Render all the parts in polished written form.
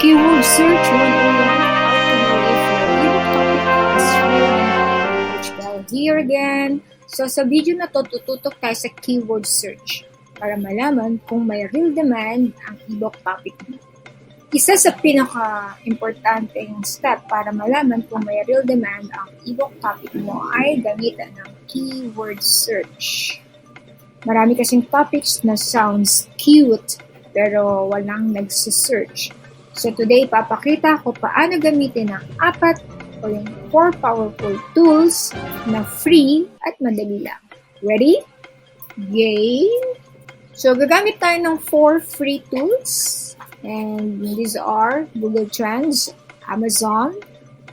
Keyword Search 101, how to know if your ebook topic is real demand. Coach Bell here again. So sa video na to, tututok tayo sa keyword search para malaman kung may real demand ang ebook topic mo. Isa sa pinaka-importanteng step para malaman kung may real demand ang ebook topic mo ay gamitan ng keyword search. Marami kasing topics na sounds cute pero walang nagsisearch. So today, papakita ko paano gamitin ang 4 o yung 4 powerful tools na free at madali lang. Ready? Game! So gagamit tayo ng 4 free tools. And these are Google Trends, Amazon,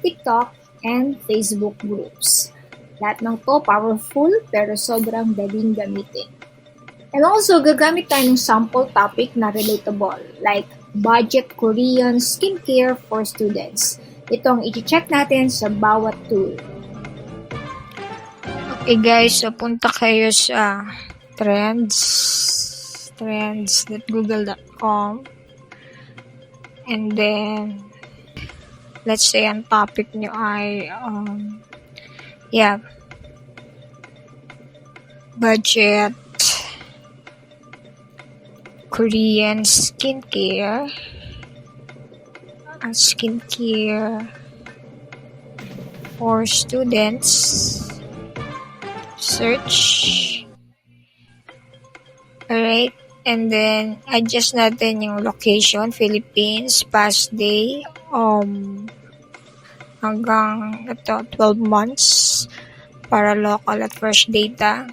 TikTok, and Facebook groups. Lahat ng to powerful pero sobrang daling gamitin. And also, gagamit tayo ng sample topic na relatable like budget Korean skincare for students. Ito ang i-check natin sa bawat tool. Okay guys, so punta kayo sa trends.google.com, and then let's say ang topic nyo ay budget Korean skincare for students. Search. Alright, and then adjust natin yung location, Philippines, past day, hanggang 12 months para local at fresh data.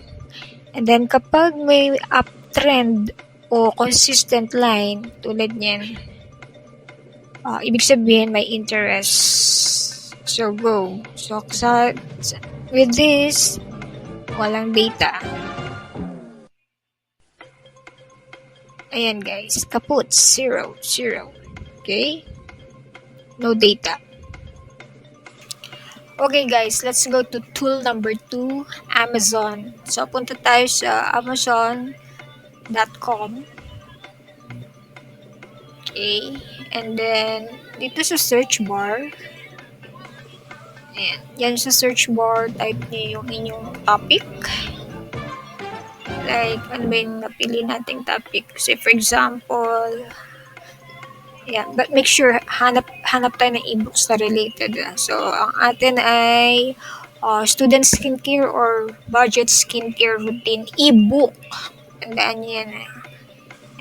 And then kapag may uptrend o consistent line tulad niyan, ibig sabihin may interest. So go. So with this, walang data. Ayan guys, kaput, 0. Okay? No data. Okay guys, let's go to tool number 2, Amazon. So punta tayo sa Amazon.com. Okay, and then dito sa search bar, ayan, yan sa search bar, type niyo yung inyong topic. Like, ano ba yung napili nating topic? Say for example, but make sure hanap tayo ng ebooks na related. So, ang atin ay student skincare or budget skincare routine ebook. Tandaan niyo yan.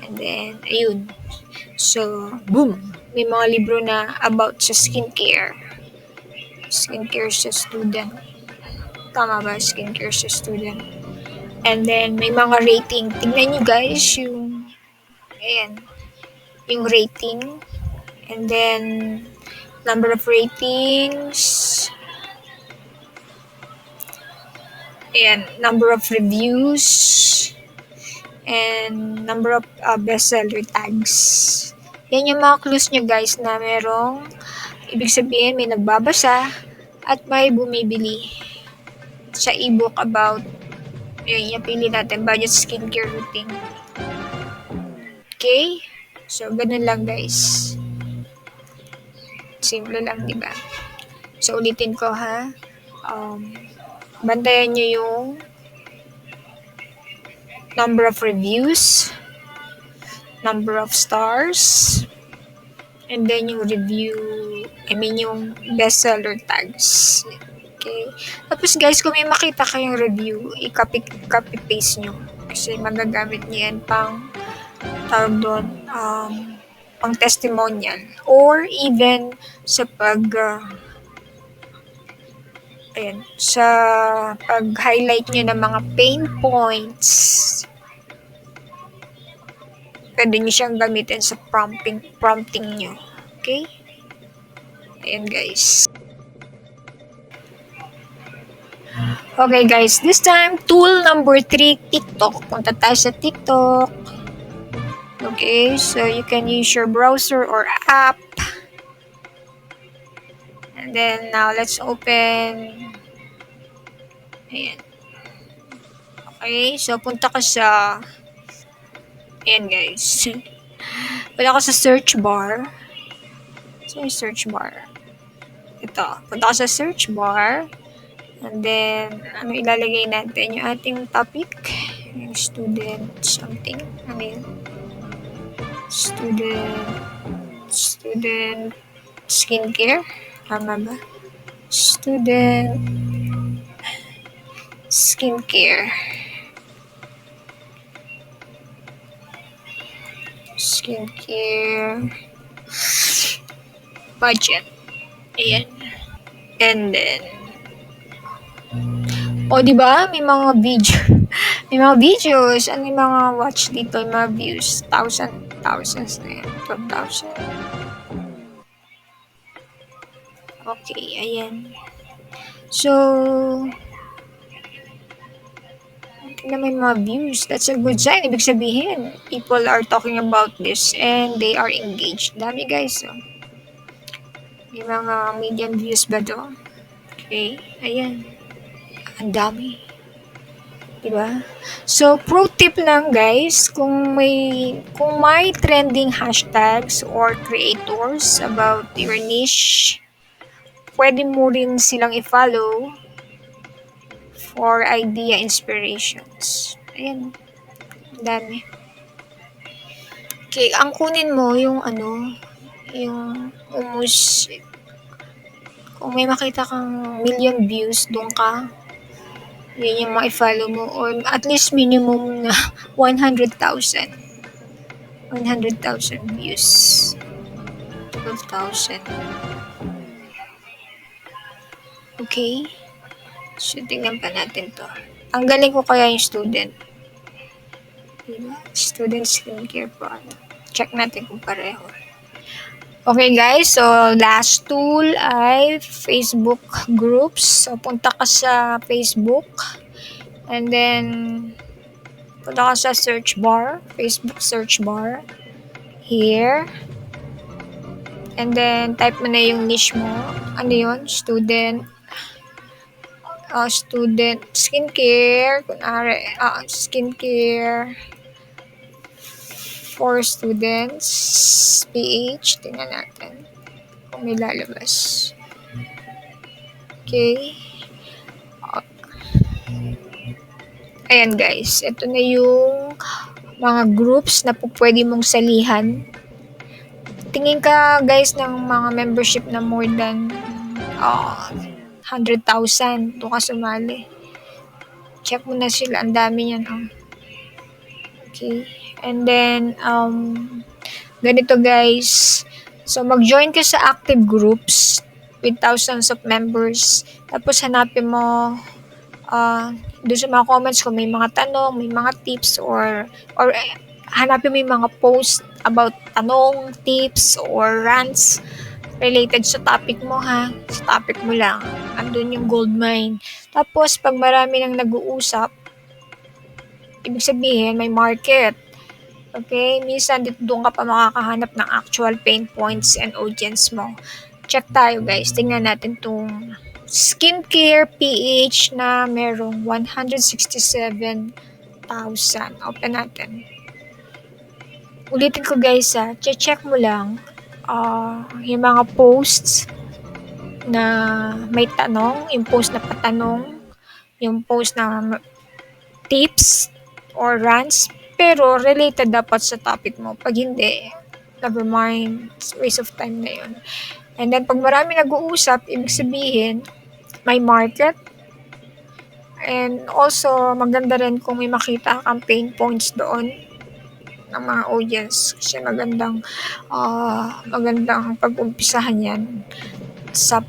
And then, ayun. So, boom! May mga libro na about sa skincare. Skincare sa student. Tama ba? Skincare sa student. And then, may mga rating. Tingnan nyo guys yung, ayan, yung rating. And then, number of ratings. Ayan, number of reviews. And number of bestseller tags. Yan yung mga clues nyo guys na merong, ibig sabihin may nagbabasa at may bumibili sa ebook about, yung pili natin, budget skincare routine. Okay? So, ganun lang guys. Simple lang, diba? So, ulitin ko ha. Bantayan nyo yung number of reviews, number of stars, and then yung yung bestseller tags. Okay? Tapos guys, kung may makita kayong review, i-copy paste nyo. Kasi magagamit niyo yan pang tawag doon, pang testimonial. Or even sa sa pag-highlight nyo ng mga pain points, pwede nyo siyang gamitin sa prompting nyo. Okay? Ayan guys. Okay guys, this time, tool number 3, TikTok. Punta tayo sa TikTok. Okay, so you can use your browser or app. And then now let's open. Ayan. Okay, so punta ka sa, ayan guys. Punta ka sa search bar. So, yung search bar. Ito. Punta ka sa search bar. And then, ano ilalagay natin? Yung ating topic. Yung student something. Ano yun? Student skincare. Tama ba? Student skincare. Skincare budget. Ayan. And then, di ba? May mga video. May mga videos. Ano yung mga watch dito? Yung mga views. Thousands na yan. 12,000. Okay, ayan. So, na may mga views. That's a good sign. Ibig sabihin, people are talking about this and they are engaged. Dami guys. Oh. May mga million views ba to? Okay, ayan. Ang dami. Diba? So, pro tip lang guys, kung may trending hashtags or creators about your niche, pwede mo rin silang i-follow for idea inspirations. Ayan. Dami. Okay, ang kunin mo yung yung almost, kung may makita kang million views, doon ka. Yun yung ma-follow mo. Or at least minimum na 100,000. 100,000 views. 12,000. Okay. So, tingnan pa natin to. Ang galing ko kaya yung student. Diba? Student skincare product. Check natin kung pareho. Okay guys, so last tool ay Facebook groups. So, punta ka sa Facebook. And then, punta ka sa search bar. Facebook search bar. Here. And then, type mo na yung niche mo. Ano yun? Student skincare. Kunwari, skincare for students. PH. Tingnan natin kung may lalabas. Okay. Ayan guys. Ito na yung mga groups na pwede mong salihan. Tingin ka guys ng mga membership na more than 100,000. Doon ka sumali. Check mo na sila. Ang dami yan. Okay. And then, ganito guys. So, mag-join ka sa active groups with thousands of members. Tapos, hanapin mo doon sa mga comments kung may mga tanong, may mga tips, or hanapin mo yung mga post about tanong, tips, or rants related sa topic mo ha. Sa topic mo lang. Andun yung gold mine. Tapos, pag marami nang nag-uusap, ibig sabihin, may market. Okay? Minsan, doon ka pa makakahanap ng actual pain points and audience mo. Check tayo guys. Tingnan natin itong skincare PH na merong 167,000. Open natin. Ulitin ko guys check mo lang yung mga posts na may tanong, yung post na patanong, yung post na tips or rants, pero related dapat sa topic mo. Pag hindi, never mind, waste of time na yun. And then, pag marami nag-uusap, ibig sabihin, may market. And also, maganda rin kung may makita kang pain points doon ng mga audience. Kasi magandang pag-umpisahan yan sa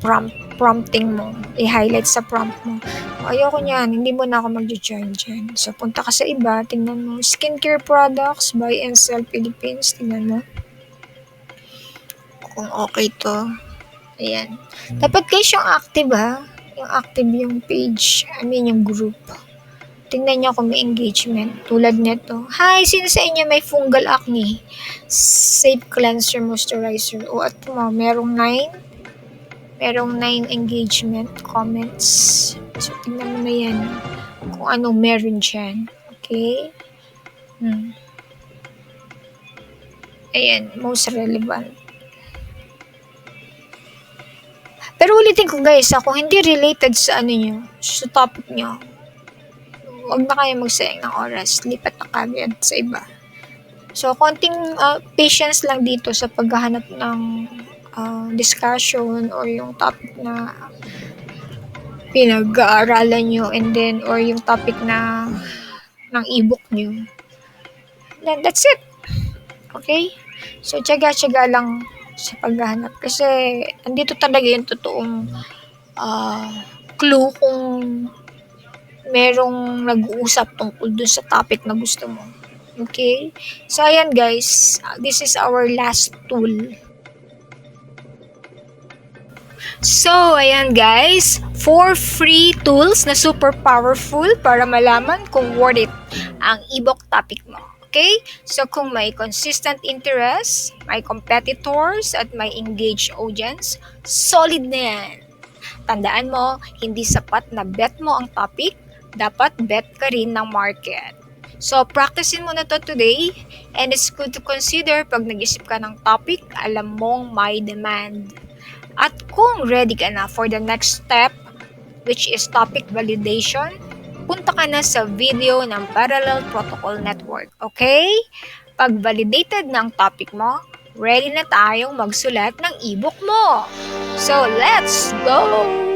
prompting mo. I-highlight sa prompt mo. Ayoko niyan, hindi mo na ako mag-join dyan. So, punta ka sa iba, tingnan mo. Skincare products, buy and sell Philippines. Tingnan mo. Kung okay to. Ayan. Dapat guys yung active yung active yung page, yung group. Tingnan nyo kung may engagement. Tulad nito. Hi, sino sa inyo may fungal acne? Safe cleanser moisturizer. O at mo, merong 9 engagement comments. So, tingnan mo na yan. Kung anong meron dyan. Okay? Ayan, most relevant. Pero ulitin ko guys, kung hindi related sa ano nyo, sa topic nyo, huwag na kayo magsayang ng oras, lipat na kagad sa iba. So, konting patience lang dito sa paghahanap ng discussion or yung topic na pinag-aaralan nyo, and then, or yung topic na ng ebook nyo. Then, that's it. Okay? So, tiyaga-tiyaga lang sa paghahanap. Kasi, andito talaga yung totoong clue kung merong nag-uusap tungkol dun sa topic na gusto mo. Okay? So, ayan guys. This is our last tool. So, ayan guys. 4 free tools na super powerful para malaman kung worth it ang ebook topic mo. Okay? So, kung may consistent interest, may competitors, at may engaged audience, solid na yan. Tandaan mo, hindi sapat na bet mo ang topic, dapat bet ka rin ng market. So, practicein mo na to today, and it's good to consider pag nag-isip ka ng topic, alam mong may demand. At kung ready ka na for the next step, which is topic validation, punta ka na sa video ng Parallel Protocol Network, okay? Pag validated na ang topic mo, ready na tayong magsulat ng ebook mo. So, let's go!